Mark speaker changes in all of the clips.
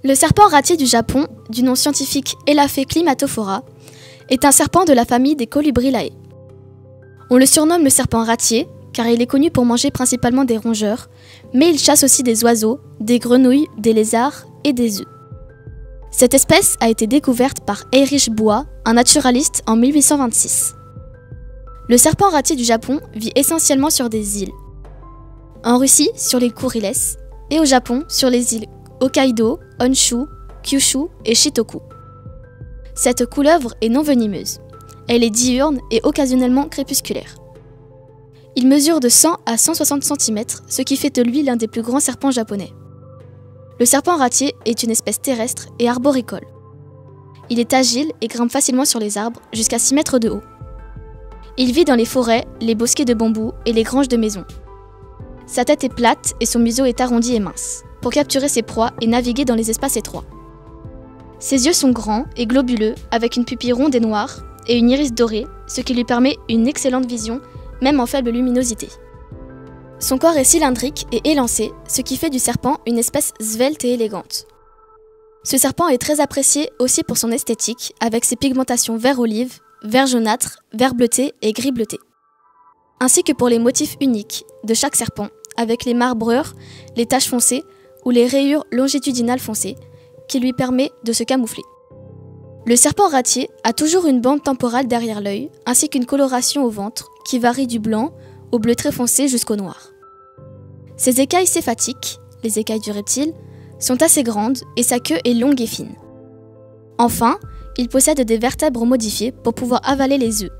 Speaker 1: Le serpent ratier du Japon, du nom scientifique Elaphé climatophora, est un serpent de la famille des Colubridae. On le surnomme le serpent ratier car il est connu pour manger principalement des rongeurs, mais il chasse aussi des oiseaux, des grenouilles, des lézards et des œufs. Cette espèce a été découverte par Heinrich Bois, un naturaliste, en 1826. Le serpent ratier du Japon vit essentiellement sur des îles. En Russie, sur l'île Kuriles, et au Japon, sur les îles Hokkaido, Honshu, Kyushu et Shikoku. Cette couleuvre est non venimeuse. Elle est diurne et occasionnellement crépusculaire. Il mesure de 100 à 160 cm, ce qui fait de lui l'un des plus grands serpents japonais. Le serpent ratier est une espèce terrestre et arboricole. Il est agile et grimpe facilement sur les arbres, jusqu'à 6 mètres de haut. Il vit dans les forêts, les bosquets de bambou et les granges de maisons. Sa tête est plate et son museau est arrondi et mince, pour capturer ses proies et naviguer dans les espaces étroits. Ses yeux sont grands et globuleux, avec une pupille ronde et noire, et une iris dorée, ce qui lui permet une excellente vision, même en faible luminosité. Son corps est cylindrique et élancé, ce qui fait du serpent une espèce svelte et élégante. Ce serpent est très apprécié aussi pour son esthétique, avec ses pigmentations vert-olive, vert jaunâtre, vert bleuté et gris bleuté. Ainsi que pour les motifs uniques de chaque serpent, avec les marbrures, les taches foncées ou les rayures longitudinales foncées, qui lui permet de se camoufler. Le serpent ratier a toujours une bande temporale derrière l'œil, ainsi qu'une coloration au ventre, qui varie du blanc au bleu très foncé jusqu'au noir. Ses écailles céphatiques, les écailles du reptile, sont assez grandes et sa queue est longue et fine. Enfin, il possède des vertèbres modifiées pour pouvoir avaler les œufs.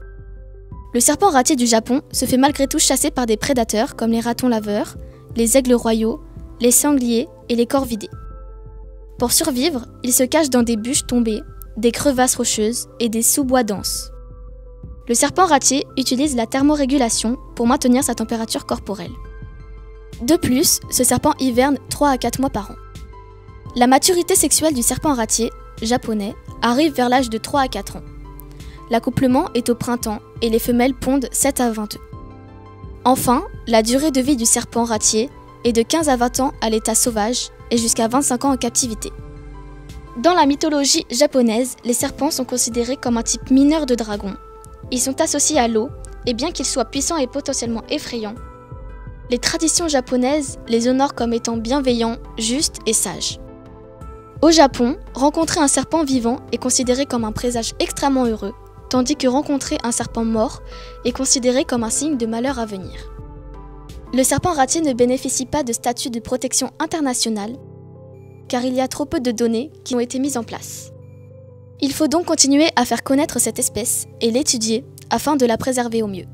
Speaker 1: Le serpent ratier du Japon se fait malgré tout chasser par des prédateurs comme les ratons laveurs, les aigles royaux, les sangliers et les corvidés. Pour survivre, il se cache dans des bûches tombées, des crevasses rocheuses et des sous-bois denses. Le serpent ratier utilise la thermorégulation pour maintenir sa température corporelle. De plus, ce serpent hiverne 3 à 4 mois par an. La maturité sexuelle du serpent ratier japonais arrive vers l'âge de 3 à 4 ans. L'accouplement est au printemps et les femelles pondent 7 à 20 œufs. Enfin, la durée de vie du serpent ratier est de 15 à 20 ans à l'état sauvage et jusqu'à 25 ans en captivité. Dans la mythologie japonaise, les serpents sont considérés comme un type mineur de dragon. Ils sont associés à l'eau, et bien qu'ils soient puissants et potentiellement effrayants, les traditions japonaises les honorent comme étant bienveillants, justes et sages. Au Japon, rencontrer un serpent vivant est considéré comme un présage extrêmement heureux, tandis que rencontrer un serpent mort est considéré comme un signe de malheur à venir. Le serpent ratier ne bénéficie pas de statut de protection internationale, car il y a trop peu de données qui ont été mises en place. Il faut donc continuer à faire connaître cette espèce et l'étudier afin de la préserver au mieux.